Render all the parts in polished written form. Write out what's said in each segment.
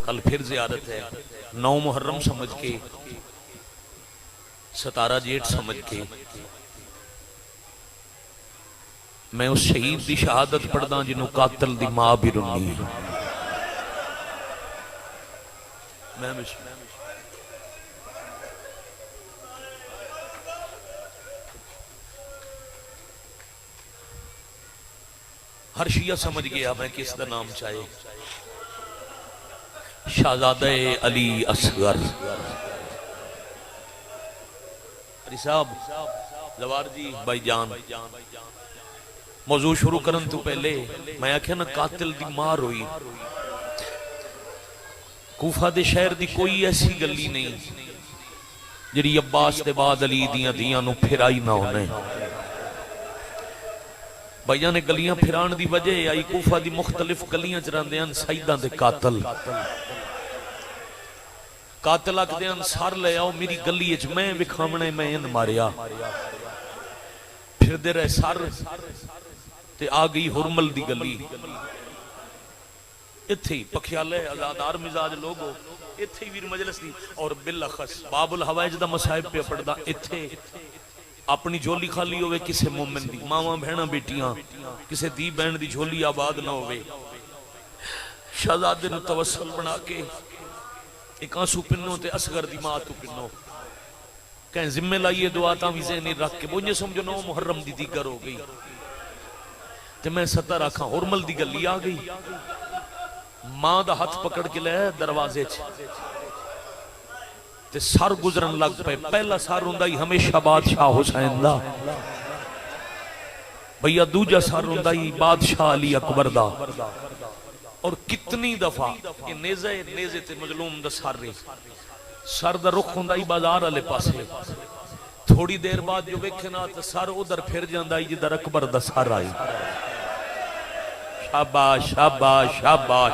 कल फिर जियारत है। 9 मुहर्रम समझ के, 17 जेठ समझ के मैं उस शहीद की शहादत पढ़दा जिन्हों कातल दी मां भी रुनी। हर शिया समझ गया मैं किसका नाम चाहे। शहजादा अली असगर अली साहब जवार जी भाईजान। मौजू शुरू करन तो पहले मैं आख्या ना कातिल दी मार हुई। कूफा दे शहर दी कोई ऐसी गली नहीं जिहड़ी अब्बास दे बाद अली दियां दियां नूं फिराई ना होने। भाइया ने गलियां फिराण दी वजह आई कूफा दी मुख्तलिफ गलियां च रहिंदे हन सईदां दे कातल। कातिल आखदे हन सर ले आओ मेरी गली च मैं विखावणे मैं इन मारिया। फिरदे रहे सर ते आ गई हुरमल दी गली। इत्थे पखियाले आजादार मिजाज लोग हो इत्थे वीर मजलिस दी और बिलखस बाबुल हवाइज दा मसाहिब पे पढ़दा। इत्थे अपनी झोली खाली होवे किसे मोमिन दी मावां बहना बेटियां किसे दी बहन दी झोली आबाद ना होवे। शहजादे नूं तवस्सुल बना के एक आंसू पिन्नो ते असगर दी मां तू पिन्नो कहीं जिम्मे लाइए दुआ ता भी ज़हनी रख के मुझे समझो 9 मुहर्रम दी दीगर हो गई। ते मैं 70 आखा हुरमल दी गली आ गई। मां दा हाथ पकड़ के ले दरवाजे च ते सर गुजरन लग पे। पहला सर हुंदा ही हमेशा बादशाह हुसैन दा। भैया दूजा सर हुंदा ही बादशाह अली अकबर दा। और कितनी दफा ये नेज़े ते मजलूम दा सर दा रुख हुंदा ही बाजार वाले पासे। थोड़ी देर बाद जो वेखे ना तो सर उधर फिर जांदा ही जिधर अकबर दा सर आई। शाबाश शाबाश शाबाश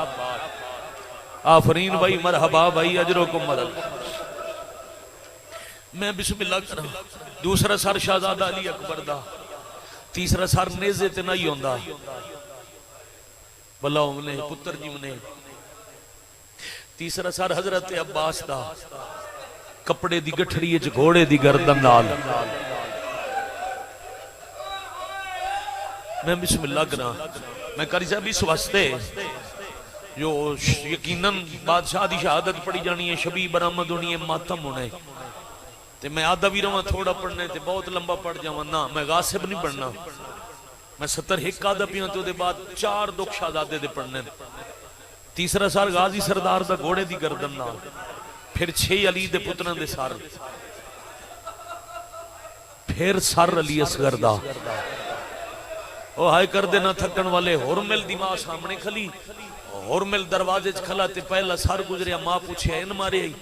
आफरीन भाई मरहबा भाई अजरों को मदद। मैं बिस्मिल्लाह करा। दूसरा सर शहजादा अली अकबर दा। तीसरा सर नेज़े ते नहीं होंदा भला उमने पुत्र जी ने। तीसरा सर हजरत अब्बास दा कपड़े दी गठड़ी च घोड़े दी गर्दन नाल। मैं बिस्मिल्लाह करा। मैं करी साहब इस वास्ते जो यकीनन बादशाह दी शहादत पढ़ी जानी है शबी बरामद होनी है मातम होना है ते मैं आधा भी रहा थोड़ा पढ़ने ते बहुत लंबा पढ़ जावा ना। मैं गासिब नहीं पढ़ना। मैं 70 हिक आधा पिया तो बाद 4 दुख शहजादे दे पढ़ने। तीसरा सर गाजी सरदार दा घोड़े दी गर्दन नाल। फिर 6 अली दे पुत्रां दे सर। फिर सर अली असगर दा। ओ हाय कर देना थकन वाले हुरमिल दी मां सामने खली। हुरमिल दरवाजे च खला ते पहला सर गुजरिया। मां पूछे इन मारे आई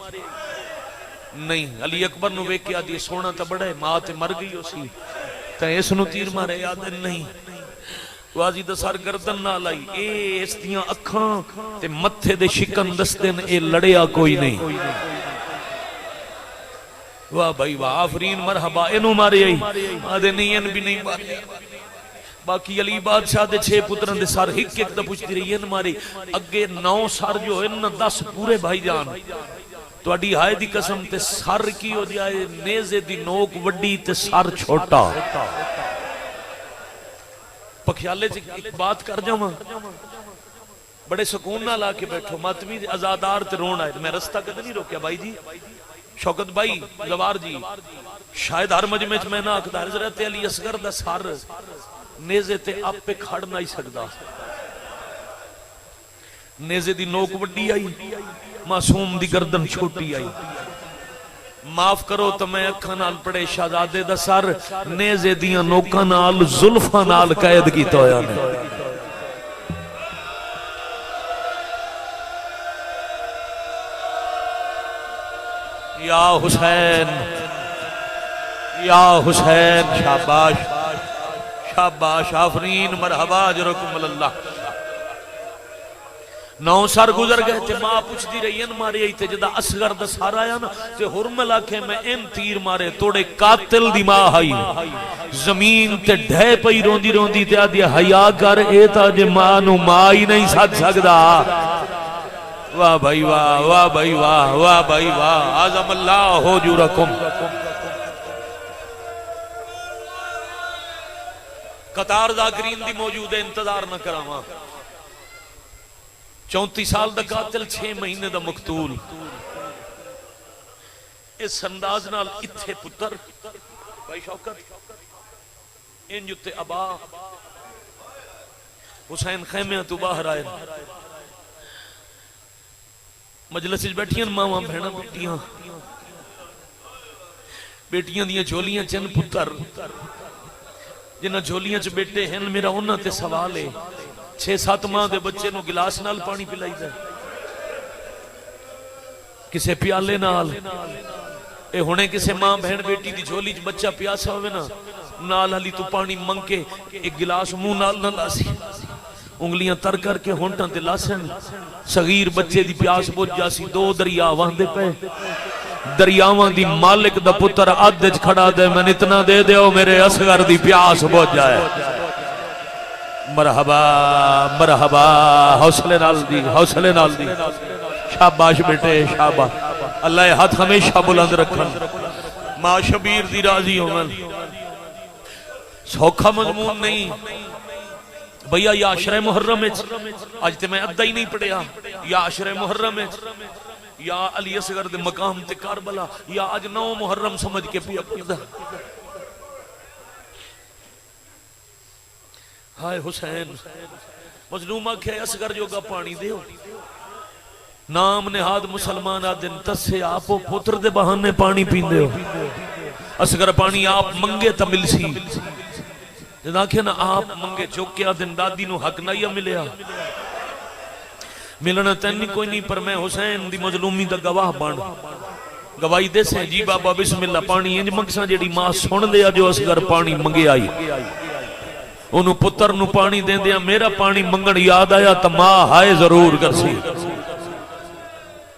नहीं। अली अकबर नु वेख के आदी सोना तो बड़ा है मां ते मर गई उसी ते इस नु तीर मारे याद नहीं। वाजी दा सर गर्दन नाल आई। ए इस दियां अखां ते मथे दे शिकन दसदे ने ए लड़िया कोई नहीं। वाह भाई वाह आफरीन मरहबा इनू मारे आई। आदे नहीं इन भी नहीं मारे। बाकी अली बादशाह दे 6 पुत्रां दे सर हिक एक दा पुछदी रही इन मारे। अगे 9 सर जो है ना 10 पूरे भाईजान तुहाडी हाय दी कसम ते सर की हो जाए नेज़े दी नोक वड्डी ते सर छोटा। पखियाले च एक बात कर जावां बड़े सुकून नाल आके बैठो मत भी आजादार ते रोन आए। मैं रास्ता कदे नहीं रोकिया भाई जी। शौकत भाई जवार जी शायद हर मजमे च मैं ना आखदा हजरत अली असगर दा सर नेज़े ते आपे खड़ नहीं सकदा। नेज़े दी नोक वड्डी आई मासूम दी गर्दन छोटी आई। माफ करो तो मैं अखा नाल पड़े शहजादे दा सर नेज़े दियां नोकां नाल जुल्फां नाल कैद कीता होया ने। या हुसैन शाबाश शाबाश आफरीन मरहबा अजरकुमुल्लाह। 9 सर गुजर गए ते मां पुछदी रही इन मारे आई ते जदा असगर दा सर आया ना ते हुरमल आखे मैं इन तीर मारे तोड़े कातिल दी मां आई जमीन ते ढह पई रोंदी रोंदी ते आदी हया कर ए ता जे मां नु मां ही नहीं सद सकदा। वाह भाई वाह, वाह भाई वाह, वाह भाई वाह। आज़म अल्लाह हुजूरकुम। कतार ज़ाकिरीन दी मौजूद है, इंतजार न करावा। 34 साल दा कातिल, 6 महीने दा मकतूल। इस अंदाज नाल इत्थे पुत्र भाई शौकत इंज उत्ते अबा हुसैन खैमे तो बाहर आए। मजलिस बैठियां मावां भैणां बेटियां, बेटियां दियां झोलियां चन पुत्र जिन्हां झोलियां च बेटे हैं। मेरा उन्हां ते सवाल है, 6-7 माह दे बच्चे नूं गिलास नाल पानी पिलाईदा, किसे प्याले नाल। ए हुणे किसे मां बहन बेटी दी झोली च बच्चा प्यासा होवे ना, नाल हली तू पानी मंग के एक गिलास मुंह नाल ना लासी, उंगलियां तर करके होंठां ते लासन। सगीर बच्चे दी प्यास बुझ जासी। 2 दरिया वहंदे पे, दरियावां दी मालिक दा पुत्र अध च खड़ा दे, मैं इतना दे दियो मेरे असगर दी प्यास बुझ जाए। मरहबा मरहबा, हौसले नाल दी, हौसले नाल दी। शाबाश बेटे शाबाश, अल्लाह हाथ हमेशा बुलंद रखन, मां शबीर दी राजी होवन। सौखा मजमून नहीं भैया। या अशरे मुहर्रम अज ते मैं अद्धा ही नहीं पढ़िया, या अशरे मुहर्रम या अली असगर दे मकाम ते करबला, या अज 9 मुहर्रम समझ के पिया पढ़दा। हाय हुसैन मजलूमा के असगर जोगा पानी दियो। नाम निहाद मुसलमान दिन तसे आपो पुत्र दे बहाने पानी पींदे हो। असगर पानी आप मंगे तो मिलसी, आखे ना आप मंगे चौकिया दिन दादी नु हक नहीं मिलया। मिलना तेन कोई नहीं, पर मैं हुसैन दी मजलूमी दा गवाह बन गवाही दे से जी बाबा बिस्मिल्लाह पानी इंज मंगसा जेड़ी मां सुन लिया जो असगर पानी मंगे आई। ओनू पुत्र नु पानी देंदिया मेरा पानी मंगण याद आया तो मां हाय जरूर करसी।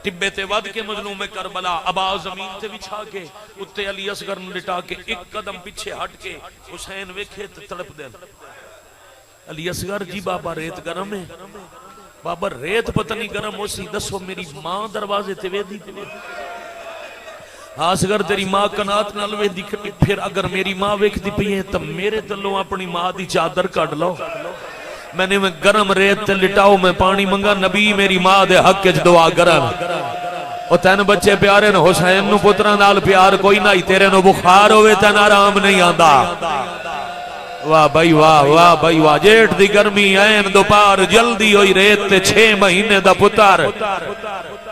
टिब्बे ते वध के मजलूम करबला अबा जमीन ते बिछा के उत्ते अली असगर नु लिटा के एक कदम पीछे हट के हुसैन वेखे ते तड़प दे। अली असगर जी बाबा रेत गरम है। बाबा रेत पता नहीं गरम होसी, दसो मेरी मां दरवाजे ते वेदी ते। हाँ असगर तेरी मां कनात नाल वेदी खड़ी, फिर अगर मेरी मां वेखदी पई है तो मेरे तलों अपनी मां दी चादर कढ लो। मैंने मैं गरम रेत ते लिटाओ, मैं पानी मंगा नबी मेरी मां दे हक च दुआ करन। ओ तैन बच्चे प्यारे न हुसैन नु पुत्रा नाल प्यार कोई ना ही, तेरे नु बुखार होवे तैन आराम नहीं आंदा। वाह भाई वाह, वाह भाई वाह। जेठ दी गर्मी ऐन दोपहर जल्दी होई रेत ते 6 महीने दा पुत्र।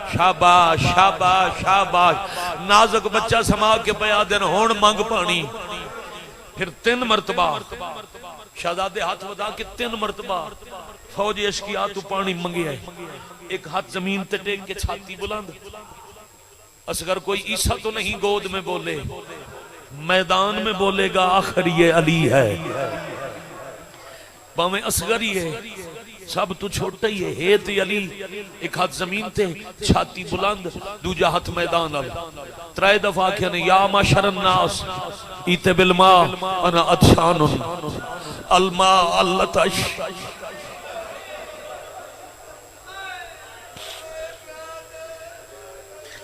शाबाश शाबाश शाबाश। नाजुक बच्चा समा के पया दिन हुण मंग पानी। फिर 3 मरतबा शहजादे हाथ वधा के 3 मरतबा फौज इश्किया तू पानी मंगे है। एक हाथ जमीन ते टेक के छाती बुलंद। असगर कोई ईसा तो नहीं गोद में बोले, मैदान में बोलेगा आखिर ये अली है। भावे असगर ही है, सब तू छोटा ही है। हे ते अली, एक हाथ जमीन ते छाती बुलंद, दूजा हाथ मैदान अल। 3 दफा आख्या ने या माशरन नास इते बिल मा अना अतशानुन अलमा अल्लतश।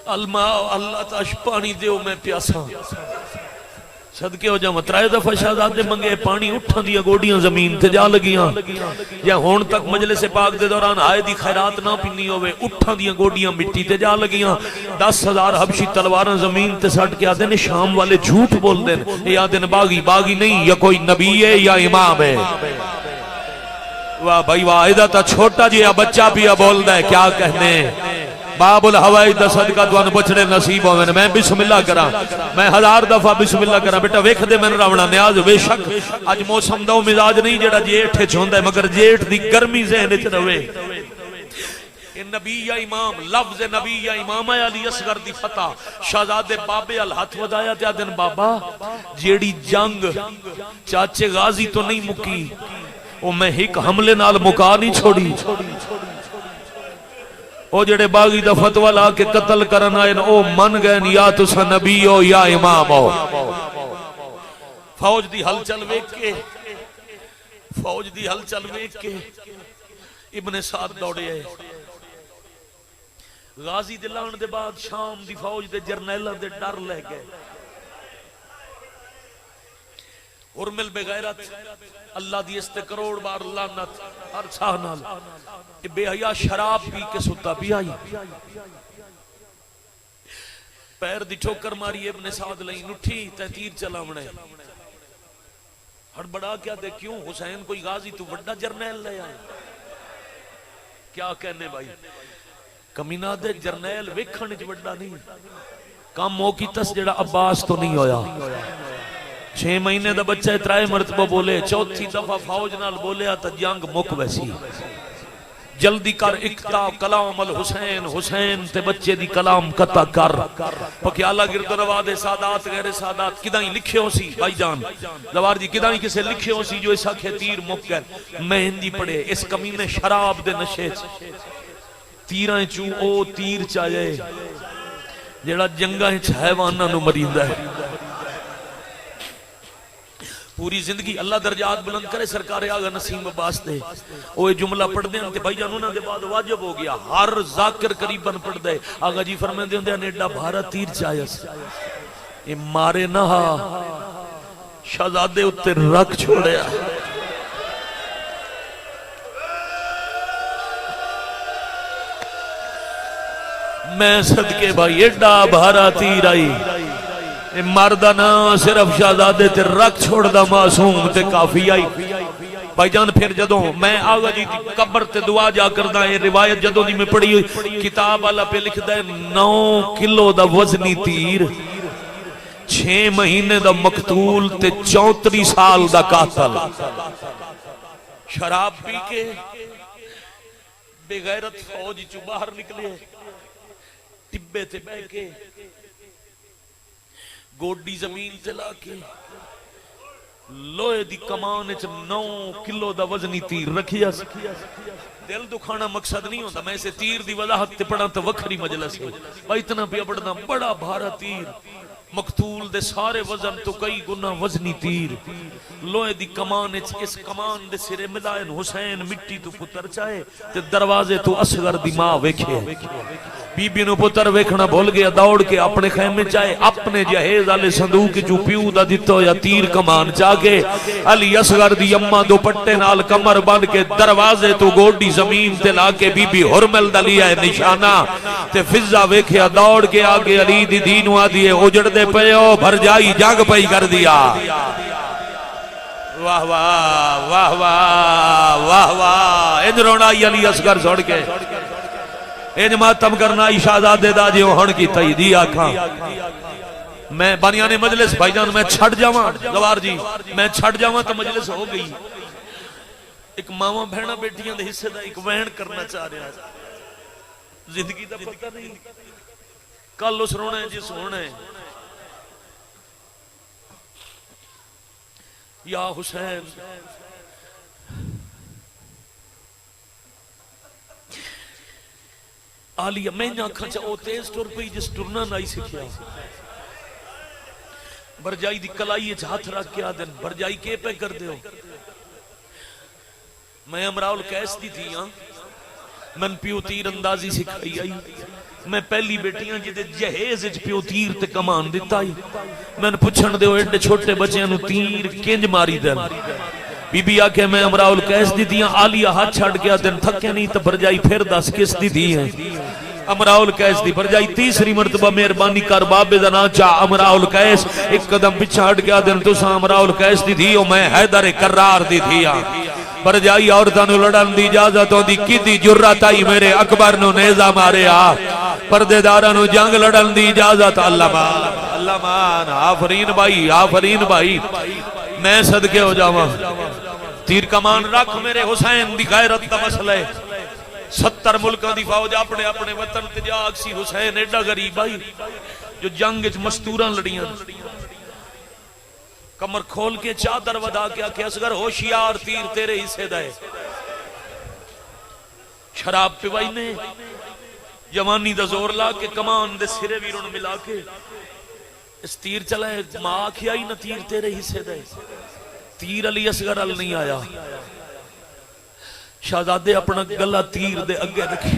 अलमा अल्लतश, पानी दियो मैं प्यासा। सदके हो जावा। 3 दफा शहजादे मंगे पानी, उठा दिया गोडियां जमीन ते जा लगियां। या हुण तक मजलिस पाक दे दौरान आए दी खैरात ना पीनी होवे, उठा दिया गोडियां मिट्टी ते जा लगियां। 10,000 हबशी तलवारां जमीन ते सट के आदे ने शाम वाले झूठ बोलदे ने, ये आदे ने बागी बागी नहीं, या कोई नबी है या इमाम है। वाह भाई वाह। इदा ता छोटा जिहा बच्चा पिया बोलदा है, क्या कहने। बाबुल हवाई दा सदका तुहानू बचड़े नसीब होवे। मैं बिस्मिल्लाह करा, मैं 1000 दफा बिस्मिल्लाह करा। बेटा वेख दे मैनू रावणा न्याज। बेशक अज मौसम दा मिजाज नहीं जेड़ा जेठ च हुंदा है, मगर जेठ दी गर्मी ज़हन च रवे। नबी या इमाम, लफ्ज नबी या इमाम है। अली असगर दी फतह, शहजादे बाबे अल हाथ वधाया ते आदन बाबा जेड़ी जंग चाचे गाजी तो नहीं मुकी, वो मैं एक हमले नाल मुका नहीं छोड़ी। ओ जेड़े बागी दा फतवा ला के कत्ल करन आए ओ मन गए या तुसा नबी हो या इमाम हो। फौज दी हलचल वेख के, फौज दी हलचल वेख के इब्ने साद दौड़े आए। गाजी दे लाण दे बाद शाम दी फौज दे जरनैलां दे डर ले गए। हुरमिल बेगैरत अल्लाह दी इस्ते करोड़ बार लानत हर साह नाल बेहया शराब पी के सुता पिया पैर दी ठोकर मारी इब्ने साद लई उठी ते तीर चलावणे हड़बड़ा क्या दे क्यों हुसैन कोई गाजी तू बड़ा जरनैल ले आए क्या कहने भाई कमीना दे जरनैल वेखण च बड़ा नहीं काम हो की तस जेड़ा अब्बास तो नहीं होया 6 महीने दा बच्चा 3 मरतबा बोले चौथी दफा फौज नाल बोलिया तो जंग मुक वैसी जल्दी कर इकता कलाम अल हुसैन हुसैन ते बच्चे दी कलाम कता कर पकियाला गिरदरवा दे सादात गैर सादात किदाई लिखे हो सी भाईजान लवार जी किदाई किसे लिखे हो सी जो इस आखे तीर मुक गए मेहंदी पड़े इस कमीने शराब दे नशे तीरां चू ओ तीर चाहे जेड़ा जंगा हैवानां नूं मरींदा है पूरी जिंदगी अल्लाह दर्जात बुलंद करे सरकार आगा नसीम अब्बास दे ओए जुमला पढ़दे हैं ते भाईजान उन्हां दे बाद वाजिब हो गया हर जाकिर करीबन पढ़दे आगा जी फरमांदे हुंदे ने एडा भारा तीर चायस ए मारे ना शहजादे उत्ते रख छोड़या मैं सदके भाई एडा भारा तीर आई मरदा ना सिर्फ शहजादे ते रख छोड़दा मासूम ते काफी आई भाईजान फिर जदों मैं आगा जी दी कब्र ते दुआ जा करदा ए रिवायत जदों दी मैं पढ़ी किताब वाला पे लिखदा है 9 किलो दा वजनी तीर 6 महीने दा मकतूल ते 34 साल दा कातल शराब पी के बेगैरत फौज चो बाहर निकले टिब्बे ते बह के गोडी जमीन ते लाके लोहे दी कमान च 9 किलो दा वजनी तीर रखिया दिल दुखाना मकसद नहीं होता मैं इसे तीर दी वजाहत ते पढ़ा तो वखरी मजलिस है भाई इतना पिया पढ़ना बड़ा भारा तीर मकतूल दे सारे वजन तो कई गुना वजनी तीर लोहे दी कमान इस कमान दे सिरे मिलायन हुसैन मिट्टी तू पुत्र चाहे ते दरवाजे तू असगर दी मां वेखे बीबी नु पुत्र वेखना भूल गया दौड़ के अपने खैमे चाहे अपने जहेज वाले संदूक चू प्यू दा दितो या तीर कमान जाके अली असगर दी अम्मा दुपट्टे नाल कमर बन के दरवाजे तू गोडी जमीन ते लाके बीबी हुरमिल दा लिया है निशाना ते फिजा वेखया दौड़ के आगे अली दी दी नु आदी उजड़दे पे भर जाई जंग पई कर दिया वाह वाह वाह वाह वाह वाह इंज रोना अली असगर छोड़ के इंज मातम करना शहजादे दा जो हुण कीता ही दी आखा मैं बानिया ने मजलिस भाईजान मैं छड़ जावां गवार जी मैं छड़ जावां तो मजलिस हो गई एक मावा बहना बेटियां दे हिस्से दा एक वहन करना चाह रहा जिंदगी दा पता नहीं कल उस रोना है जिस होना है या हुसैन आलिया मैं आखा चा ओ तेज टुर पई जिस टुरना नहीं सीखिया बरजाई दी कलाई च हाथ रख के आदन बरजाई के पे कर दे मैं अमराउल कैस दी थी मन प्यो तीर अंदाजी सिखाई आई मैं पहली बेटियां जिदे जहेज च प्यो तीर ते कमान दिता ही मैंने पुछण दे एडे छोटे बच्चों नु तीर किंज मारी दे बीबी आखे मैं अमराउल कैस दी दियां आलिया हाथ छड़ गया दिन थके नहीं तो भरजाई फिर दस किस दी दी है अमराउल कैस दी भरजाई तीसरी मरतबा मेहरबानी कर बाबे दा ना चा अमराउल कैस एक कदम पीछे हट गया दिन तुसा अमराउल कैस दी थी मैं हैदर करार दी थी भरजाई औरतां नु लड़न दी इजाजत होंदी किदी जुर्रत आई मेरे अकबर नु नेजा मारिया पर्देदारां नु जंग लड़न दी इजाजत अल्लाह मान आफरीन भाई मैं सदके हो जावां तीर कमान रख मेरे हुसैन दी गैरत दा मसला है 70 मुल्कां दी फौज अपने अपने वतन ते जाग सी हुसैन एडा गरीब भाई जो जंग च मस्तूरां लड़ियां कमर खोल के चादर वधा के आखे असगर होशियार तीर तेरे हिस्से दा है शराब पिवाई ने जवानी दा जोर ला के कमान दे सिरे वीरों मिला के इस तीर चलाए मां आखिया ही ना तीर तेरे हिस्से दा है तीर अली असगर अल नहीं आया शहजादे अपना गला तीर दे अगे रखे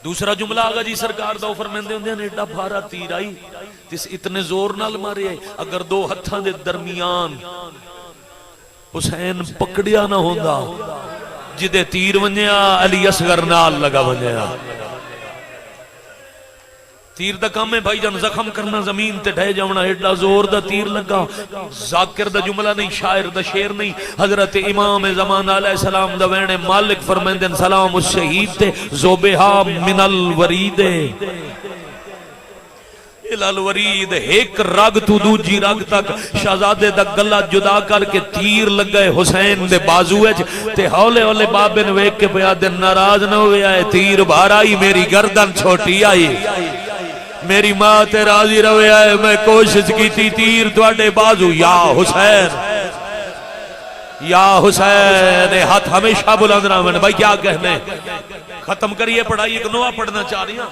दूसरा जुमला आगा जी सरकार दा फरमांदे हुंदे ने एडा भारा तीर आई तिस इतने जोर नाल मारे अगर दो हत्थां दे दरमियान हुसैन पकड़िया ना होंदा जिदे तीर वन्या अली असगर नाल लगा वन्या। तीर दा काम है भाई जान जख्म करना जमीन ते ढह जावना एडा जोर दा तीर लगा। जाकिर दा जुमला नहीं शायर दा शेर नहीं। हजरत इमाम ज़मान अलैहिस्सलाम दा वेणे मालिक फरमांदे सलाम उस शहीद ते ज़ोबेहा मिनल वरीदे इलल वरीद एक रग तू दूजी रग तक शहजादे दा गला जुदा करके तीर लगे हुसैन दे बाजू विच ते हौले हौले बाबे ने वेख के पिया दे नाराज ना होया तीर भारा ही मेरी गर्दन छोटी आई मेरी मां ते राजी रवे आए मैं कोशिश की तीर तुहाडे बाजू या हुसैन हाथ हमेशा बुलंद रहन। भाई क्या कहने खत्म करिए पढ़ाई एक नोआ पढ़ना चाह रही हूं।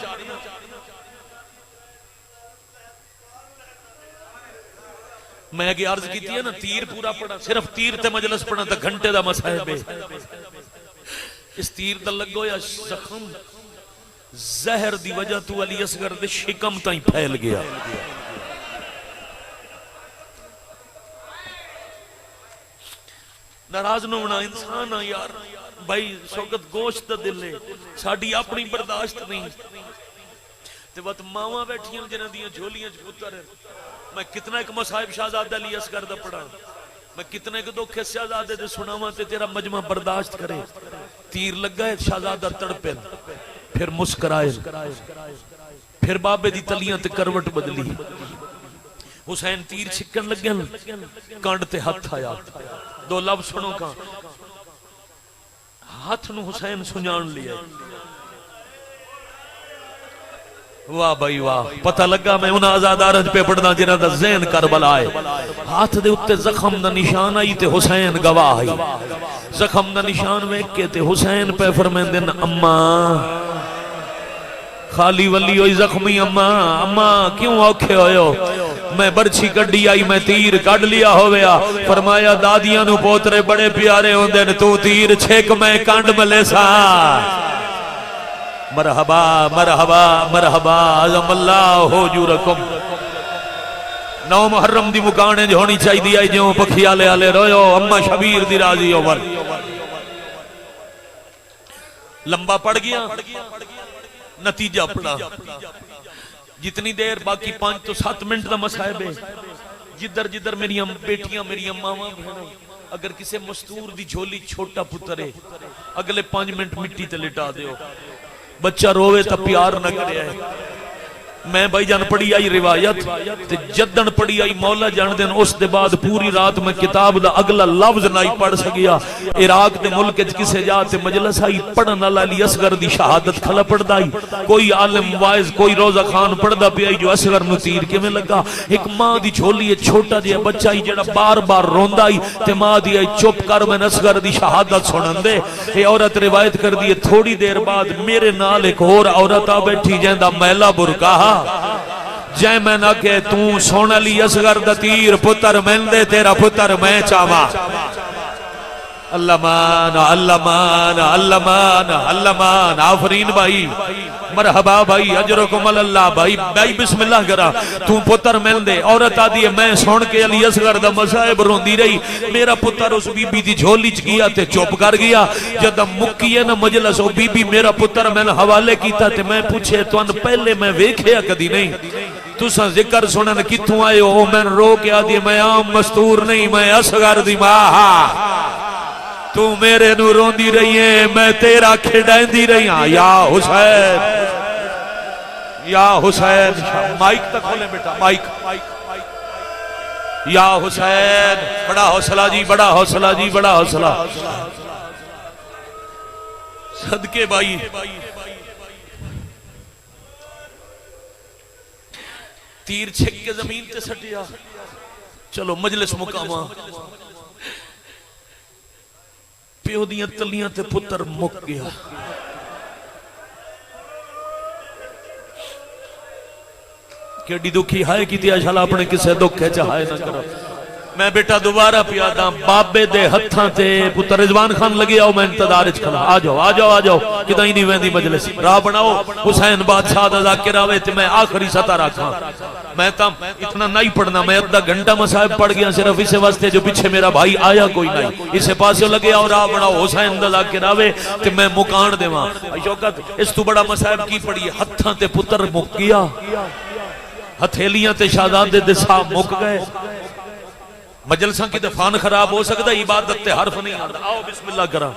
मैं अगे अर्ज की है ना तीर पूरा पढ़ा सिर्फ तीर ते मजलिस पढ़ना तो घंटे का मसाहब है। इस तीर दा लगो या जख्म जहर दी वजह तू अली असगर दे शिकम ताई फैल गया। नाराज न होना इंसान आ यार भाई शौकत गोश्त दा दिल है साडी अपनी बर्दाश्त नहीं ते वत मावां बैठियां जिन्हां दियां झोलियां च पुत्तर है। मैं कितना एक मसाहिब शहजादा अली असगर दा पढ़ा मैं कितने के दुख शहजादे दे सुनावा ते तेरा मजमा बर्दाश्त करे। तीर लगा है शहजादा तड़पे फिर मुस्कुराए फिर बाबे दी तलियां ते करवट बदली। हुसैन तीर छिकन लगे कंड ते हथ आया दो लफ्ज सुनो का हाथ नु हुसैन सुजान लिया। वाह भाई वाह पता लगा मैं उन्हें आजादारज पे पढ़ना जिन्हां दा ज़हन करबला है। हाथ दे उत्ते जख्म दा निशान आई ते हुसैन गवाह है। जख्म दा निशान वेख के ते हुसैन पे फरमांदे न अम्मा खाली वली होई जख्मी अम्मा अम्मा क्यों औखे होयो मैं बरछी कड्डी आई मैं तीर कड लिया होया। फरमाया दादियां नु पोतरे बड़े प्यारे होंदे ने तू तीर छेक मैं कंड मलेसा। मरहबा मरहबा मरहबा आज़म अल्लाह हो जुरकुम। 9 मुहर्रम दी मुकाने जो होनी चाहिए जो पखी आले आले रोयो अम्मा शबीर दी राजी ओवर लंबा पड़ गया नतीजा पड़ा जितनी देर बाकी 5 तो 7 मिनट का मसाहब है। जिधर जिधर मेरी बेटियां मेरी मावां बहनों अगर किसी मस्तूर दी झोली छोटा पुत्र है अगले 5 मिनट मिट्टी ते लिटा दियो बच्चा रोवे तो प्यार न करे। मैं भाई जान पढ़ी आई रिवायत ते जदन पढ़ी आई मौला जान देन उस दे बाद पूरी रात में किताब दा अगला लफ्ज नहीं पढ़ सकिया। इराक दे मुल्क च किसे जाते मजलिस आई पढ़न वाला अली असगर दी शहादत खला पढ़दा आई कोई आलिम वाइज कोई रोजा खान पढ़दा पिया जो असगर नु तीर किवें लगा। एक मां दी झोली है छोटा जिहा बच्चा ही जेड़ा बार बार रोंदा आई ते मां दी आई चुप कर मैं असगर दी शहादत सुनन दे। ये औरत रिवायत कर दी है थोड़ी देर बाद मेरे नाल एक और औरत आ बैठी जिंदा मैला बुरका जै मैं ना के तू सुन अली असगर दा तीर पुत्र मैंदे तेरा पुत्र मैं चावा। अल्लामान अल्लामान अल्लामान अल्लामान आफरीन भाई मरहबा भाई अजरकुम अल्लाह भाई भाई बिस्मिल्लाह करा तू पुत्र मिलदे। औरत आदि है मैं सुन के अली असगर दा मसाहिब रोंदी रही मेरा पुत्र उस बीबी दी झोली च गया ते चुप कर गया। जद मुक्की है ना मजलिस ओ बीबी मेरा पुत्र मैंने हवाले कीता ते मैं पूछे तुन पहले मैं वेखिया कदी नहीं तुसा जिक्र सुनन किथों आए हो। मैं रो के आदि मैं आम मस्तूर नहीं मैं असगर दी मां तू मेरे नू रोंदी रही है मैं तेरा खिड़ांदी रही हाँ या हुसैन माइक तक खोले बेटा माइक या हुसैन बड़ा हौसला जी बड़ा हौसला जी बड़ा हौसला सदके भाई। तीर छिक के जमीन ते सटिया चलो मजलिस मुकामा प्यो दियां तलियां ते पुत्र मुक गया। केडी दुखी हाय की शाला अपने किसे दुख है चाहे ना करो मैं बेटा दोबारा पियादा बाबे दे हत्थां ते पुत्र रिजवान खान लगे आओ मैं इंतजार च खड़ा आ जाओ आ जाओ आ जाओ किदा ही नहीं वेंदी मजलिस राह बनाओ हुसैन बादशाह दा ज़ाकिर आवे ते मैं आखिरी सता रखा मैं तो इतना नहीं पढ़ना मैं अद्धा घंटा मसाहब पढ़ गया सिर्फ इस वास्ते जो पीछे मेरा भाई आया कोई नहीं इसे पासे लगे आओ राह बनाओ हुसैन दा ज़ाकिर आवे ते मैं मुकान देवां शौकत इस तू बड़ा मसाहब की पढ़ी हत्थां ते पुत्र मुक गया हथेलियां ते शहजादे दे साहब मुक गए मजलसा की फान खराब हो सकता इबादत ते हरफ नहीं आता आओ बिस्मिल्लाह करा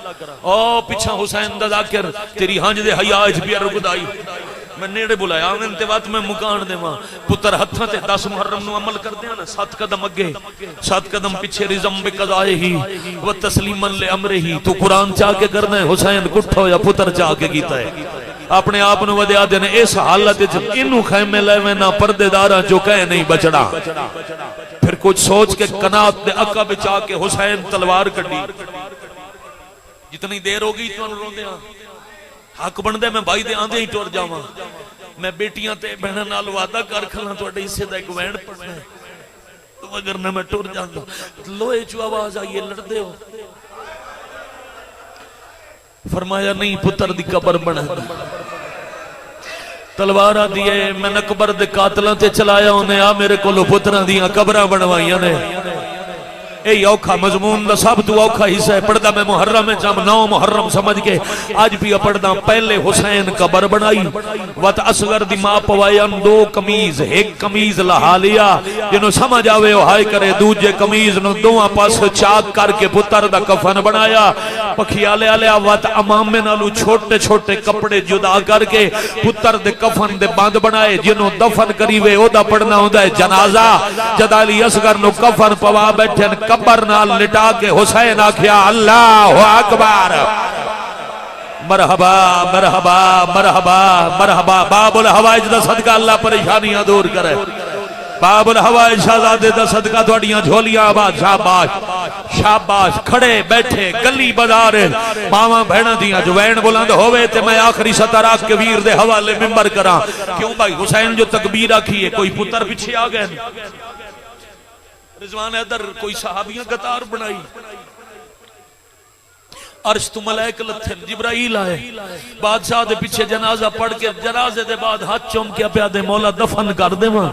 ओ पिछा हुसैन दा ज़ाकिर तेरी हंज दे हया च भी रुकदाई मैं नेड़े बुलाया आंगन ते बात मैं मुकान देवां पुत्र हत्थां ते 10 मुहर्रम नु अमल करदे ना 7 कदम अगे 7 कदम पीछे रिज़म बिक़ज़ाए ही व तस्लीमन ले अमरे ही तू कुरान चाह के करना है हुसैन कुठो या पुत्र चाह के कीता है अपने आप नु वधिया दे ने इस हालत च इनू खैमे लेवे ना पर्देदारां चो कह नहीं बचड़ा फिर कुछ सोच के कनात दे अका बिचा के हुसैन तलवार कड्डी जितनी देर हो गई तुहानू रोंदे हक बनदे मैं भाई दे आंदे ही टुर जावां मैं बेटियां ते बहनां नाल वादा कर खला तुहाडे हिस्से दा एक वैन पड़ना है तो अगर ना मैं टुर जांदा लोहे चो आवाज आई लड़दे हो फरमाया नहीं पुत्र दी कबर बना तलवार दिए मैं अकबर दे कातलां ते चलाया उन्हें आ मेरे कोलों पुत्रां दियां कबरां बनवाइयां ने यही औखा मजमून का सब तू औखा हिस्सा है पढ़दा मैं मुहर्रम जब 9 मुहर्रम समझ के आज भी पढ़दा पहले हुसैन कबर बनाई वत असगर दी मां पवाया 2 कमीज एक कमीज लहा लिया जिन्हों समझ आवे ओ हाय करे दूजे कमीज नु दोवां पास चाक करके पुत्र दा कफन बनाया पखियाले आले वत अमामे नालू छोटे छोटे कपड़े जुदा करके पुत्र दे कफन दे बंद बनाए जिन्हों दफन करीवे ओदा पढ़ना होंदा है जनाजा जद अली असगर नु कफन पवा बैठे कबर नाल लिटा के हुसैन आख्या अल्लाह अकबर मरहबा मरहबा मरहबा मरहबा बाबुल हवाइज दा सदका अल्लाह परेशानियां दूर करे बाबुल हवाइज शहजादे दा सदका तुहाडियां झोलियां आबाद शाबाश शाबाश खड़े बैठे गली बाजार मावां बहनां दियां जवैन बुलंद होवे ते मैं आखिरी सतर रख के वीर दे हवाले मिंबर करा क्यों भाई हुसैन जो तकबीर आखी है कोई पुत्र पीछे आ गए रिजवान इधर कोई सहाबियां कतार बनाई अर्श तु मलाइक लथन जिब्राइल आए बादशाह दे पीछे जनाजा पढ़ के जनाजे दे बाद हाथ चूम के प्या दे मौला दफन कर देवां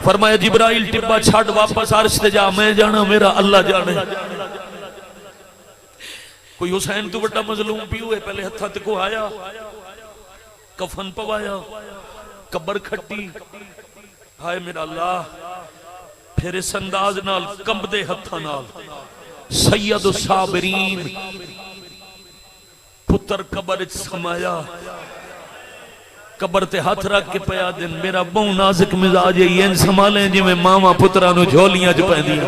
फरमाया जिब्राइल टिब्बा छड़ वापस अर्श ते जा मैं जाना मेरा अल्लाह जाने कोई हुसैन तू बड़ा मजलूम भी हुए पहले हथा ते को आया कफन पवाया कबर खट्टी हाय मेरा अल्लाह फिर इस अंदाज नाल कंबदे हत्थां नाल सैयद साबरीन पुत्र कबर च समाया कबर ते हाथ रख के पया दिन मेरा बहु नाजुक मिजाज है इंज संभाले जिवें मावां पुत्रां नूं झोलियां च पैंदियां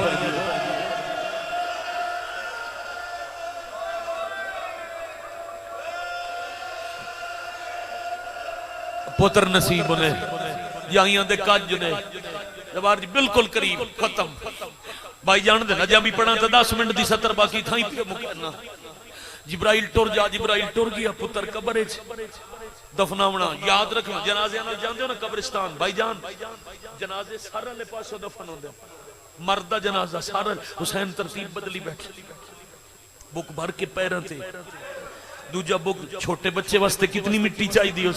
पुत्र नसीब ने जाइयां दे कज ने बिल्कुल करीब खत्म भाई जान दे ना भी पढ़ा तो 10 मिनट की 70 बाकी थाई पे मुकना जिब्राइल टुर जा जिब्राइल टुर गया पुत्र कबर दफनावना याद रखना जनाजे नाल जांदे हो ना कब्रिस्तान भाईजान जनाजे सारे वाले पासों दफन होंदे मर्द दा जनाजा सारा हुसैन तरतीब बदली बैठे बुक भर के पैरों ते दूजा बुक छोटे बच्चे वास्ते कितनी मिट्टी चाहिए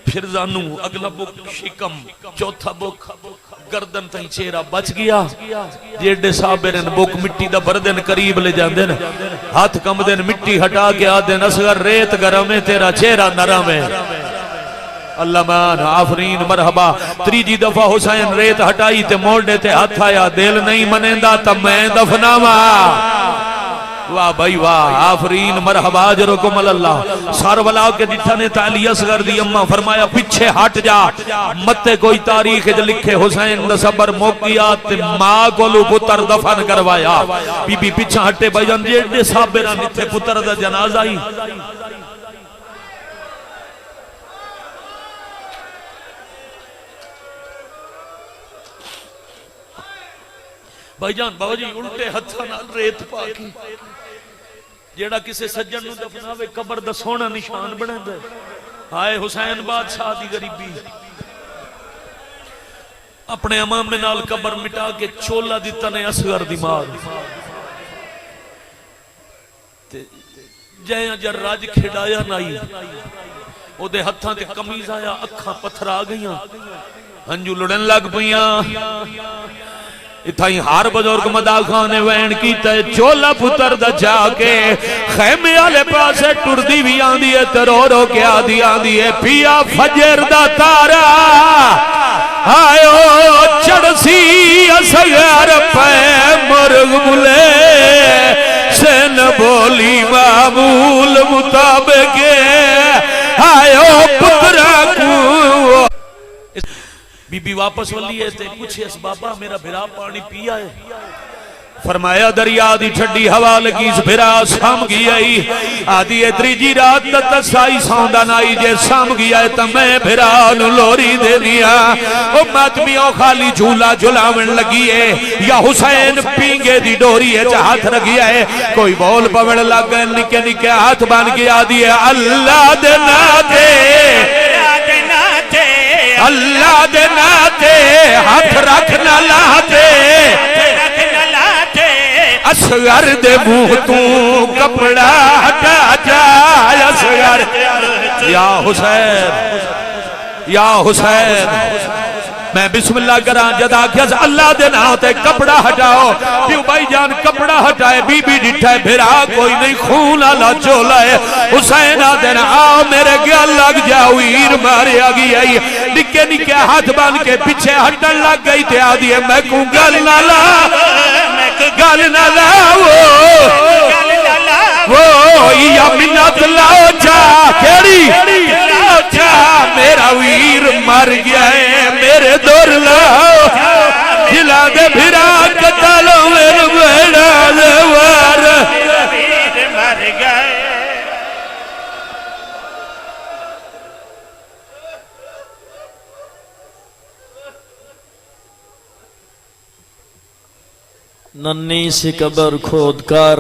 फिर जानू अगला बुक शिकम चौथा बुक गर्दन तई चेहरा बच गया जेडे साबिर बुक मिट्टी दा बरदन करीब ले जांदे ने हाथ कंबदे ने मिट्टी हटा के आदे असगर रेत गरम है तेरा चेहरा नरम है अल्लाह मान आफरीन मरहबा तीजी दफा हुसैन रेत हटाई ते मोड़े ते हाथ आया दिल नहीं मनेंदा ता मैं दफनावा वाह भाई वाह आफरीन मरहबा जरुकुम अल्लाह सर वला के दिठा ने ताली असगर दी अम्मा फरमाया पीछे हट जा मते कोई तारीख च लिखे हुसैन दा सबर मुक गया ते मां कोलू पुत्र दफन करवाया बीबी पीछे हटे भाईजान जेडे साबिर निथे पुत्र दा जनाजा ही भाईजान बाबा जी उल्टे हत्थां नाल रेत पा के जेड़ा किसी सज्जन नूं दफनावे कबर दा सोहना निशान बनांदा हाय हुसैन बादशाह दी गरीबी अपने अमामे नाल कबर मिटा के चोला दिता ने असगर दी मार जै जर राज खिडाया नाई ओदे हत्थां ते कमीज आया अखां पत्थर आ गईयां हंजू लुड़न लग पईयां इथाई हार बुजुर्ग मदा खान ने वैन कीता चोला पुत्र दा जाके खैमे वाले पासे टुरदी भी आंदी है ते रो रो के आंदी है पिया फजर दा तारा आयो चढ़सी असगर पै मुर्ग बुले सेन बोली मामूल मुताबिक आयो पुत्रा को बीबी वापस वली है ते पूछे बाबा मेरा भिरा पानी पिया है फरमाया दरिया दी ठंडी हवा लगी भिरा साम गई आई आदि त्रीजी रात तसाई सौंदा नाई जे साम गया है तो मैं भिरा नु लोरी देनी ओ मातमियों खाली झूला झुलावन लगी है या हुसैन पींगे दी डोरी है हाथ रखी है कोई बोल पवण लग गए निके निके हाथ बन के आदि है अल्लाह दे नाते अल्लाह दे नाते हाथ रख न लाते असगर दे मुंह तू कपड़ा हटा जा असगर या हुसैन मैं बिस्मिल्लाह करा जद आख्या अल्लाह दे नाम ते कपड़ा हटाओ क्यों भाई जान कपड़ा हटाए बीबी डिठा भिरा कोई नहीं खून आला चोला है हुसैन आदे ना आओ मेरे गल लग जाओ हीर मारे आ गई आई निके निके हाथ बांध के पीछे हटन लग गई ते आदि है मैं को गल ना ला वो या मिन्नत लाओ जा केड़ी जा मेरा वीर मर गया है मेरे दौर लाओ जिला दे फिरा कतलो मेरे बेड़ा दे वार वीर मर गए नन्ही सी कबर खोद कर